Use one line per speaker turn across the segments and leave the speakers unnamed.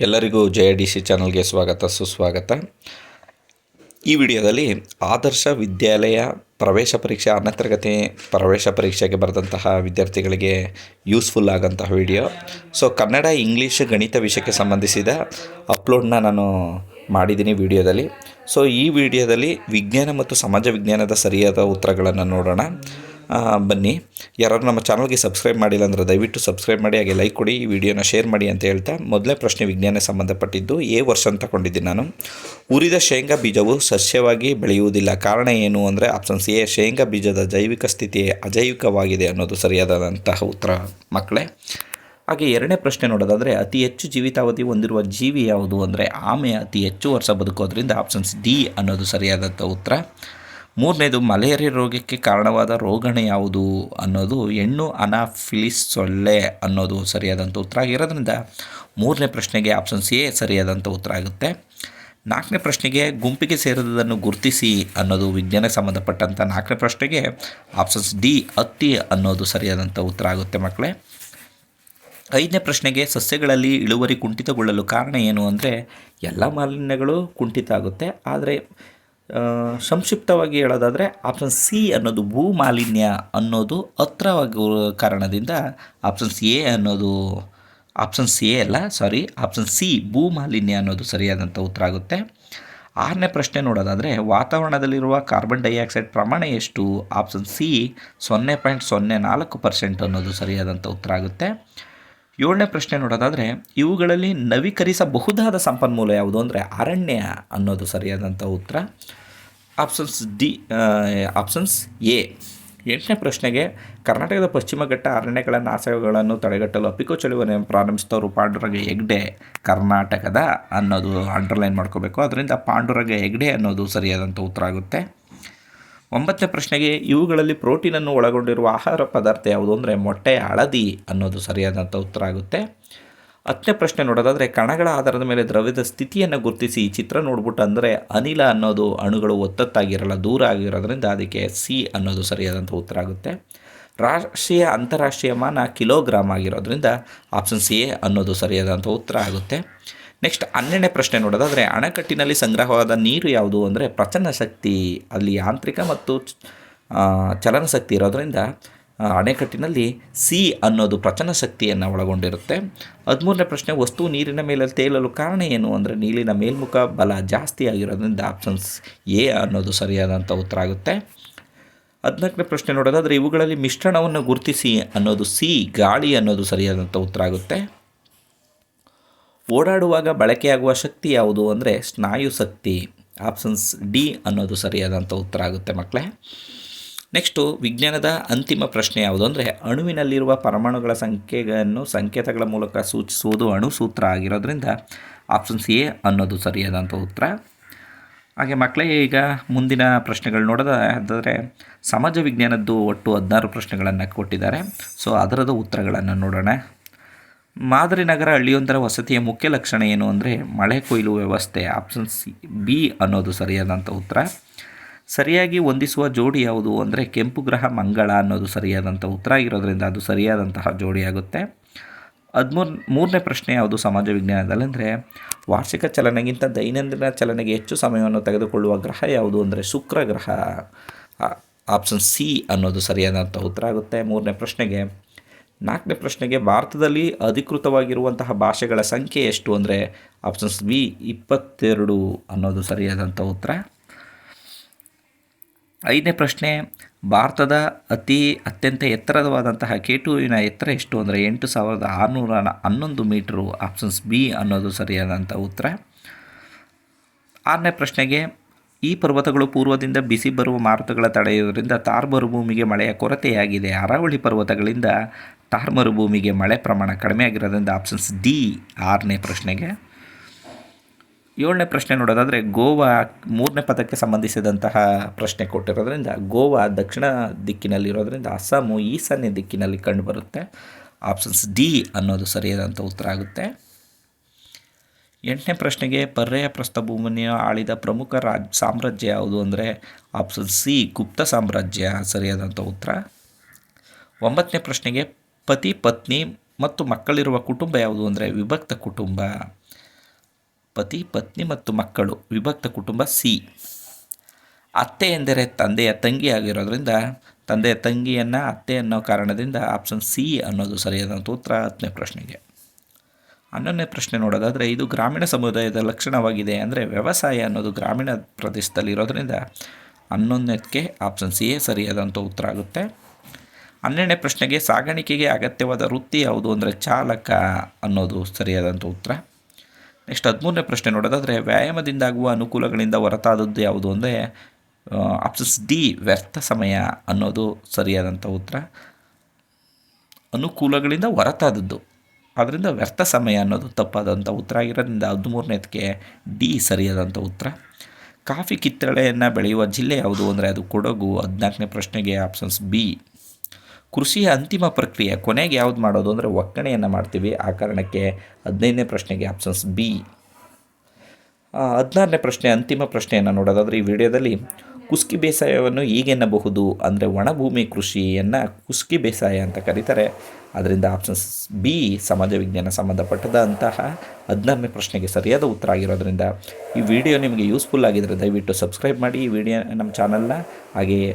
ಎಲ್ಲರಿಗೂ JIDC ಚಾನಲ್ಗೆ ಸ್ವಾಗತ ಸುಸ್ವಾಗತ. ಈ ವಿಡಿಯೋದಲ್ಲಿ ಆದರ್ಶ ವಿದ್ಯಾಲಯ ಪ್ರವೇಶ ಪರೀಕ್ಷೆ 10ನೇ ತರಗತಿ ಪ್ರವೇಶ ಪರೀಕ್ಷೆಗೆ ಬರೆದಂತಹ ವಿದ್ಯಾರ್ಥಿಗಳಿಗೆ ಯೂಸ್ಫುಲ್ ಆಗೋಂತಹ ವಿಡಿಯೋ. ಸೊ ಕನ್ನಡ, ಇಂಗ್ಲೀಷ್, ಗಣಿತ ವಿಷಯಕ್ಕೆ ಸಂಬಂಧಿಸಿದ ಅಪ್ಲೋಡ್ನ ನಾನು ಮಾಡಿದ್ದೀನಿ ವಿಡಿಯೋದಲ್ಲಿ. ಸೊ ಈ ವಿಡಿಯೋದಲ್ಲಿ ವಿಜ್ಞಾನ ಮತ್ತು ಸಮಾಜ ವಿಜ್ಞಾನದ ಸರಿಯಾದ ಉತ್ತರಗಳನ್ನು ನೋಡೋಣ. ಬನ್ನಿ. ಯಾರು ನಮ್ಮ ಚಾನಲ್ಗೆ ಸಬ್ಸ್ಕ್ರೈಬ್ ಮಾಡಿಲ್ಲ ಅಂದರೆ ದಯವಿಟ್ಟು ಸಬ್ಸ್ಕ್ರೈಬ್ ಮಾಡಿ, ಹಾಗೆ ಲೈಕ್ ಕೊಡಿ, ಈ ವಿಡಿಯೋನ ಶೇರ್ ಮಾಡಿ ಅಂತ ಹೇಳ್ತಾ, ಮೊದಲನೇ ಪ್ರಶ್ನೆ ವಿಜ್ಞಾನ ಸಂಬಂಧಪಟ್ಟಿದ್ದು ಎ ವರ್ಷನ್ ತಗೊಂಡಿದ್ದೀನಿ ನಾನು. ಉರಿದ ಶೇಂಗಾ ಬೀಜವು ಸಸ್ಯವಾಗಿ ಬೆಳೆಯುವುದಿಲ್ಲ, ಕಾರಣ ಏನು ಅಂದರೆ ಆಪ್ಷನ್ಸ್ ಎ, ಶೇಂಗಾ ಬೀಜದ ಜೈವಿಕ ಸ್ಥಿತಿ ಅಜೈವಿಕವಾಗಿದೆ ಅನ್ನೋದು ಸರಿಯಾದಂತಹ ಉತ್ತರ ಮಕ್ಕಳೇ. ಹಾಗೆ ಎರಡನೇ ಪ್ರಶ್ನೆ ನೋಡೋದಾದರೆ ಅತಿ ಹೆಚ್ಚು ಜೀವಿತಾವಧಿ ಹೊಂದಿರುವ ಜೀವಿ ಯಾವುದು ಅಂದರೆ ಆಮೆ ಅತಿ ಹೆಚ್ಚು ವರ್ಷ ಬದುಕೋದ್ರಿಂದ ಆಪ್ಷನ್ಸ್ ಡಿ ಅನ್ನೋದು ಸರಿಯಾದಂಥ ಉತ್ತರ. ಮೂರನೇದು ಮಲೇರಿಯಾ ರೋಗಕ್ಕೆ ಕಾರಣವಾದ ರೋಗಾಣು ಯಾವುದು ಅನ್ನೋದು ಹೆಣ್ಣು ಅನಾಫಿಲಿಸ್ ಸೊಳ್ಳೆ ಅನ್ನೋದು ಸರಿಯಾದಂಥ ಉತ್ತರ ಆಗಿರೋದ್ರಿಂದ ಮೂರನೇ ಪ್ರಶ್ನೆಗೆ ಆಪ್ಷನ್ಸ್ ಎ ಸರಿಯಾದಂಥ ಉತ್ತರ ಆಗುತ್ತೆ. ನಾಲ್ಕನೇ ಪ್ರಶ್ನೆಗೆ ಗುಂಪಿಗೆ ಸೇರಿದುದನ್ನು ಗುರುತಿಸಿ ಅನ್ನೋದು ವಿಜ್ಞಾನಕ್ಕೆ ಸಂಬಂಧಪಟ್ಟಂಥ ನಾಲ್ಕನೇ ಪ್ರಶ್ನೆಗೆ ಆಪ್ಷನ್ಸ್ ಡಿ ಹತ್ತಿ ಅನ್ನೋದು ಸರಿಯಾದಂಥ ಉತ್ತರ ಆಗುತ್ತೆ ಮಕ್ಕಳೇ. ಐದನೇ ಪ್ರಶ್ನೆಗೆ ಸಸ್ಯಗಳಲ್ಲಿ ಇಳುವರಿ ಕುಂಠಿತಗೊಳ್ಳಲು ಕಾರಣ ಏನು ಅಂದರೆ ಎಲ್ಲ ಮಾಲಿನ್ಯಗಳು ಕುಂಠಿತ ಆಗುತ್ತೆ, ಆದರೆ ಸಂಕ್ಷಿಪ್ತವಾಗಿ ಹೇಳೋದಾದರೆ ಆಪ್ಷನ್ ಸಿ ಅನ್ನೋದು ಭೂ ಮಾಲಿನ್ಯ ಅನ್ನೋದು ಹತ್ತಿರವಾಗುವ ಕಾರಣದಿಂದ ಆಪ್ಷನ್ಸ್ ಎ ಅನ್ನೋದು ಆಪ್ಷನ್ ಸಿ ಭೂ ಮಾಲಿನ್ಯ ಅನ್ನೋದು ಸರಿಯಾದಂಥ ಉತ್ತರ ಆಗುತ್ತೆ. ಆರನೇ ಪ್ರಶ್ನೆ ನೋಡೋದಾದರೆ ವಾತಾವರಣದಲ್ಲಿರುವ ಕಾರ್ಬನ್ ಡೈಆಕ್ಸೈಡ್ ಪ್ರಮಾಣ ಎಷ್ಟು? ಆಪ್ಷನ್ ಸಿ 0.04% ಅನ್ನೋದು ಸರಿಯಾದಂಥ ಉತ್ತರ ಆಗುತ್ತೆ. ಏಳನೇ ಪ್ರಶ್ನೆ ನೋಡೋದಾದರೆ ಇವುಗಳಲ್ಲಿ ನವೀಕರಿಸಬಹುದಾದ ಸಂಪನ್ಮೂಲ ಯಾವುದು ಅಂದರೆ ಅರಣ್ಯ ಅನ್ನೋದು ಸರಿಯಾದಂಥ ಉತ್ತರ. Options A. ಎಂಟನೇ ಪ್ರಶ್ನೆಗೆ ಕರ್ನಾಟಕದ ಪಶ್ಚಿಮ ಘಟ್ಟ ಅರಣ್ಯಗಳ ನಾಶಗಳನ್ನು ತಡೆಗಟ್ಟಲು ಅಪಿಕೋ ಚಳುವಳಿಯನ್ನು ಪ್ರಾರಂಭಿಸಿದವರು ಪಾಂಡುರಂಗ ಹೆಗ್ಡೆ ಕರ್ನಾಟಕದ ಅನ್ನೋದು ಅಂಡರ್ಲೈನ್ ಮಾಡ್ಕೋಬೇಕು, ಅದರಿಂದ ಪಾಂಡುರಂಗ ಹೆಗ್ಡೆ ಅನ್ನೋದು ಸರಿಯಾದಂಥ ಉತ್ತರ ಆಗುತ್ತೆ. ಒಂಬತ್ತನೇ ಪ್ರಶ್ನೆಗೆ ಇವುಗಳಲ್ಲಿ ಪ್ರೋಟೀನನ್ನು ಒಳಗೊಂಡಿರುವ ಆಹಾರ ಪದಾರ್ಥ ಯಾವುದು ಅಂದರೆ ಮೊಟ್ಟೆ ಹಳದಿ ಅನ್ನೋದು ಸರಿಯಾದಂಥ ಉತ್ತರ ಆಗುತ್ತೆ. ಹತ್ತನೇ ಪ್ರಶ್ನೆ ನೋಡೋದಾದರೆ ಕಣಗಳ ಆಧಾರದ ಮೇಲೆ ದ್ರವ್ಯದ ಸ್ಥಿತಿಯನ್ನು ಗುರುತಿಸಿ ಚಿತ್ರ ನೋಡ್ಬಿಟ್ಟು ಅಂದರೆ ಅನಿಲ ಅನ್ನೋದು ಅಣುಗಳು ಒತ್ತತ್ತಾಗಿರಲ್ಲ, ದೂರ ಆಗಿರೋದ್ರಿಂದ ಅದಕ್ಕೆ ಸಿ ಅನ್ನೋದು ಸರಿಯಾದಂಥ ಉತ್ತರ ಆಗುತ್ತೆ. ರಾಷ್ಟ್ರೀಯ ಅಂತಾರಾಷ್ಟ್ರೀಯ ಮಾನ ಕಿಲೋಗ್ರಾಮ್ ಆಗಿರೋದ್ರಿಂದ ಆಪ್ಷನ್ಸ್ ಎ ಅನ್ನೋದು ಸರಿಯಾದಂಥ ಉತ್ತರ ಆಗುತ್ತೆ. ನೆಕ್ಸ್ಟ್ 12ನೇ ಪ್ರಶ್ನೆ ನೋಡೋದಾದರೆ ಅಣೆಕಟ್ಟಿನಲ್ಲಿ ಸಂಗ್ರಹವಾದ ನೀರು ಯಾವುದು ಅಂದರೆ ಪ್ರಚನ್ನ ಶಕ್ತಿ, ಅಲ್ಲಿ ಯಾಂತ್ರಿಕ ಮತ್ತು ಚಲನ ಶಕ್ತಿ ಇರೋದರಿಂದ ಅಣೆಕಟ್ಟಿನಲ್ಲಿ ಸಿ ಅನ್ನೋದು ಪ್ರಚನ್ನ ಶಕ್ತಿಯನ್ನು ಒಳಗೊಂಡಿರುತ್ತೆ. 13ನೇ ಪ್ರಶ್ನೆ ವಸ್ತು ನೀರಿನ ಮೇಲೆ ತೇಲಲು ಕಾರಣ ಏನು ಅಂದರೆ ನೀರಿನ ಮೇಲ್ಮುಖ ಬಲ ಜಾಸ್ತಿ ಆಗಿರೋದ್ರಿಂದ ಆಪ್ಷನ್ಸ್ ಎ ಅನ್ನೋದು ಸರಿಯಾದಂಥ ಉತ್ತರ ಆಗುತ್ತೆ. 14ನೇ ಪ್ರಶ್ನೆ ನೋಡೋದಾದರೆ ಇವುಗಳಲ್ಲಿ ಮಿಶ್ರಣವನ್ನು ಗುರುತಿಸಿ ಅನ್ನೋದು ಸಿ ಗಾಳಿ ಅನ್ನೋದು ಸರಿಯಾದಂಥ ಉತ್ತರ ಆಗುತ್ತೆ. ಓಡಾಡುವಾಗ ಬಳಕೆಯಾಗುವ ಶಕ್ತಿ ಯಾವುದು ಅಂದರೆ ಸ್ನಾಯು ಶಕ್ತಿ, ಆಪ್ಷನ್ಸ್ ಡಿ ಅನ್ನೋದು ಸರಿಯಾದಂಥ ಉತ್ತರ ಆಗುತ್ತೆ ಮಕ್ಕಳೇ. ನೆಕ್ಸ್ಟು ವಿಜ್ಞಾನದ ಅಂತಿಮ ಪ್ರಶ್ನೆ ಯಾವುದು ಅಂದರೆ ಅಣುವಿನಲ್ಲಿರುವ ಪರಮಾಣುಗಳ ಸಂಖ್ಯೆಯನ್ನು ಸಂಕೇತಗಳ ಮೂಲಕ ಸೂಚಿಸುವುದು ಅಣುಸೂತ್ರ ಆಗಿರೋದ್ರಿಂದ ಆಪ್ಷನ್ಸ್ ಎ ಅನ್ನೋದು ಸರಿಯಾದಂಥ ಉತ್ತರ. ಹಾಗೆ ಮಕ್ಕಳೇ ಈಗ ಮುಂದಿನ ಪ್ರಶ್ನೆಗಳು ನೋಡೋದಾದರೆ ಸಮಾಜ ವಿಜ್ಞಾನದ್ದು ಒಟ್ಟು 16 ಪ್ರಶ್ನೆಗಳನ್ನು ಕೊಟ್ಟಿದ್ದಾರೆ. ಸೊ ಅದರದ ಉತ್ತರಗಳನ್ನು ನೋಡೋಣ. ಮಾದರಿ ನಗರ ಹಳ್ಳಿಯೊಂದರ ವಸತಿಯ ಮುಖ್ಯ ಲಕ್ಷಣ ಏನು ಅಂದರೆ ಮಳೆ ಕೊಯ್ಲು ವ್ಯವಸ್ಥೆ, ಆಪ್ಷನ್ಸ್ ಬಿ ಅನ್ನೋದು ಸರಿಯಾದಂಥ ಉತ್ತರ. ಸರಿಯಾಗಿ ಹೊಂದಿಸುವ ಜೋಡಿ ಯಾವುದು ಅಂದರೆ ಕೆಂಪು ಗ್ರಹ ಮಂಗಳ ಅನ್ನೋದು ಸರಿಯಾದಂಥ ಉತ್ತರ ಆಗಿರೋದ್ರಿಂದ ಅದು ಸರಿಯಾದಂತಹ ಜೋಡಿಯಾಗುತ್ತೆ. 13ನೇ ಪ್ರಶ್ನೆ ಯಾವುದು ಸಮಾಜ ವಿಜ್ಞಾನದಲ್ಲಿ ಅಂದರೆ ವಾರ್ಷಿಕ ಚಲನೆಗಿಂತ ದೈನಂದಿನ ಚಲನೆಗೆ ಹೆಚ್ಚು ಸಮಯವನ್ನು ತೆಗೆದುಕೊಳ್ಳುವ ಗ್ರಹ ಯಾವುದು ಅಂದರೆ ಶುಕ್ರ ಗ್ರಹ, ಆಪ್ಷನ್ ಸಿ ಅನ್ನೋದು ಸರಿಯಾದಂಥ ಉತ್ತರ ಆಗುತ್ತೆ 3ನೇ ಪ್ರಶ್ನೆಗೆ. 4ನೇ ಪ್ರಶ್ನೆಗೆ ಭಾರತದಲ್ಲಿ ಅಧಿಕೃತವಾಗಿರುವಂತಹ ಭಾಷೆಗಳ ಸಂಖ್ಯೆ ಎಷ್ಟು ಅಂದರೆ ಆಪ್ಷನ್ಸ್ ಬಿ 22 ಅನ್ನೋದು ಸರಿಯಾದಂಥ ಉತ್ತರ. 5ನೇ ಪ್ರಶ್ನೆ ಭಾರತದ ಅತ್ಯಂತ ಎತ್ತರವಾದಂತಹ ಕೇಟುವಿನ ಎತ್ತರ ಎಷ್ಟು ಅಂದರೆ 8611 ಮೀಟರು, ಆಪ್ಷನ್ಸ್ ಬಿ ಅನ್ನೋದು ಸರಿಯಾದಂಥ ಉತ್ತರ. 6ನೇ ಪ್ರಶ್ನೆಗೆ ಈ ಪರ್ವತಗಳು ಪೂರ್ವದಿಂದ ಬಿಸಿ ಬರುವ ಮಾರುತಗಳ ತಡೆಯುವುದರಿಂದ ಥಾರ್ ಮರುಭೂಮಿಗೆ ಮಳೆಯ ಕೊರತೆಯಾಗಿದೆ, ಅರಾವಳಿ ಪರ್ವತಗಳಿಂದ ಥಾರ್ ಮರುಭೂಮಿಗೆ ಮಳೆ ಪ್ರಮಾಣ ಕಡಿಮೆ ಆಗಿರೋದ್ರಿಂದ ಆಪ್ಷನ್ಸ್ ಡಿ 6ನೇ ಪ್ರಶ್ನೆಗೆ. 7ನೇ ಪ್ರಶ್ನೆ ನೋಡೋದಾದರೆ ಗೋವಾ 3ನೇ ಪದಕ್ಕೆ ಸಂಬಂಧಿಸಿದಂತಹ ಪ್ರಶ್ನೆ ಕೊಟ್ಟಿರೋದ್ರಿಂದ ಗೋವಾ ದಕ್ಷಿಣ ದಿಕ್ಕಿನಲ್ಲಿರೋದ್ರಿಂದ ಅಸ್ಸಾಮು ಈಶಾನ್ಯ ದಿಕ್ಕಿನಲ್ಲಿ ಕಂಡುಬರುತ್ತೆ, ಆಪ್ಷನ್ಸ್ ಡಿ ಅನ್ನೋದು ಸರಿಯಾದಂಥ ಉತ್ತರ ಆಗುತ್ತೆ. 8ನೇ ಪ್ರಶ್ನೆಗೆ ಪರ್ಯಾಯ ಪ್ರಸ್ಥಭೂಮಿಯನ್ನು ಆಳಿದ ಪ್ರಮುಖ ಸಾಮ್ರಾಜ್ಯ ಯಾವುದು ಅಂದರೆ ಆಪ್ಷನ್ ಸಿ ಗುಪ್ತ ಸಾಮ್ರಾಜ್ಯ ಸರಿಯಾದಂಥ ಉತ್ತರ. 9ನೇ ಪ್ರಶ್ನೆಗೆ ಪತಿ ಪತ್ನಿ ಮತ್ತು ಮಕ್ಕಳಿರುವ ಕುಟುಂಬ ಯಾವುದು ಅಂದರೆ ವಿಭಕ್ತ ಕುಟುಂಬ, ಪತಿ ಪತ್ನಿ ಮತ್ತು ಮಕ್ಕಳು ವಿಭಕ್ತ ಕುಟುಂಬ ಸಿ. ಅತ್ತೆ ಎಂದರೆ ತಂದೆಯ ತಂಗಿ ಆಗಿರೋದ್ರಿಂದ ತಂದೆಯ ತಂಗಿಯನ್ನು ಅತ್ತೆ ಅನ್ನೋ ಕಾರಣದಿಂದ ಆಪ್ಷನ್ ಸಿ ಅನ್ನೋದು ಸರಿಯಾದಂಥ ಉತ್ತರ 10ನೇ ಪ್ರಶ್ನೆಗೆ. 11ನೇ ಪ್ರಶ್ನೆ ನೋಡೋದಾದರೆ, ಇದು ಗ್ರಾಮೀಣ ಸಮುದಾಯದ ಲಕ್ಷಣವಾಗಿದೆ ಅಂದರೆ ವ್ಯವಸಾಯ ಅನ್ನೋದು ಗ್ರಾಮೀಣ ಪ್ರದೇಶದಲ್ಲಿ ಇರೋದರಿಂದ 11ನೇದಕ್ಕೆ ಆಪ್ಷನ್ ಸಿ ಸರಿಯಾದಂಥ ಉತ್ತರ ಆಗುತ್ತೆ. 12ನೇ ಪ್ರಶ್ನೆಗೆ ಸಾಗಾಣಿಕೆಗೆ ಅಗತ್ಯವಾದ ವೃತ್ತಿ ಯಾವುದು ಅಂದರೆ ಚಾಲಕ ಅನ್ನೋದು ಸರಿಯಾದಂಥ ಉತ್ತರ. ನೆಕ್ಸ್ಟ್ 13ನೇ ಪ್ರಶ್ನೆ ನೋಡೋದಾದರೆ, ವ್ಯಾಯಾಮದಿಂದಾಗುವ ಅನುಕೂಲಗಳಿಂದ ಹೊರತಾದದ್ದು ಯಾವುದು ಅಂದರೆ ಆಪ್ಷನ್ಸ್ ಡಿ ವ್ಯರ್ಥ ಸಮಯ ಅನ್ನೋದು ಸರಿಯಾದಂಥ ಉತ್ತರ. ಅನುಕೂಲಗಳಿಂದ ಹೊರತಾದದ್ದು, ಆದ್ದರಿಂದ ವ್ಯರ್ಥ ಸಮಯ ಅನ್ನೋದು ತಪ್ಪಾದಂಥ ಉತ್ತರ ಆಗಿರೋದ್ರಿಂದ 13ನೇದಕ್ಕೆ ಡಿ ಸರಿಯಾದಂಥ ಉತ್ತರ. ಕಾಫಿ ಕಿತ್ತಳೆಯನ್ನು ಬೆಳೆಯುವ ಜಿಲ್ಲೆ ಯಾವುದು ಅಂದರೆ ಅದು ಕೊಡಗು. 14ನೇ ಪ್ರಶ್ನೆಗೆ ಆಪ್ಷನ್ಸ್ ಬಿ. ಕೃಷಿಯ ಅಂತಿಮ ಪ್ರಕ್ರಿಯೆ ಕೊನೆಗೆ ಯಾವುದು ಮಾಡೋದು ಅಂದರೆ ಒಕ್ಕಣೆಯನ್ನು ಮಾಡ್ತೀವಿ, ಆ ಕಾರಣಕ್ಕೆ 15ನೇ ಪ್ರಶ್ನೆಗೆ ಆಪ್ಷನ್ಸ್ ಬಿ. 16ನೇ ಪ್ರಶ್ನೆ ಅಂತಿಮ ಪ್ರಶ್ನೆಯನ್ನು ನೋಡೋದಾದರೆ, ಈ ವಿಡಿಯೋದಲ್ಲಿ ಕುಸ್ಕಿ ಬೇಸಾಯವನ್ನು ಹೀಗೆನ್ನಬಹುದು ಅಂದರೆ ಒಣಭೂಮಿ ಕೃಷಿಯನ್ನು ಕುಸ್ಕಿ ಬೇಸಾಯ ಅಂತ ಕರೀತಾರೆ. ಅದರಿಂದ ಆಪ್ಷನ್ಸ್ ಬಿ ಸಮಾಜ ವಿಜ್ಞಾನ ಸಂಬಂಧಪಟ್ಟಂತಹ 16ನೇ ಪ್ರಶ್ನೆಗೆ ಸರಿಯಾದ ಉತ್ತರ ಆಗಿರೋದ್ರಿಂದ ಈ ವಿಡಿಯೋ ನಿಮಗೆ ಯೂಸ್ಫುಲ್ ಆಗಿದ್ದರೆ ದಯವಿಟ್ಟು ಸಬ್ಸ್ಕ್ರೈಬ್ ಮಾಡಿ ಈ ವಿಡಿಯೋ ನಮ್ಮ ಚಾನಲ್ನ, ಹಾಗೆಯೇ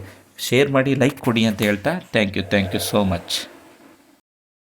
ಶೇರ್ ಮಾಡಿ, ಲೈಕ್ ಕೊಡಿ ಅಂತ ಹೇಳ್ತಾ ಥ್ಯಾಂಕ್ ಯು ಸೋ ಮಚ್.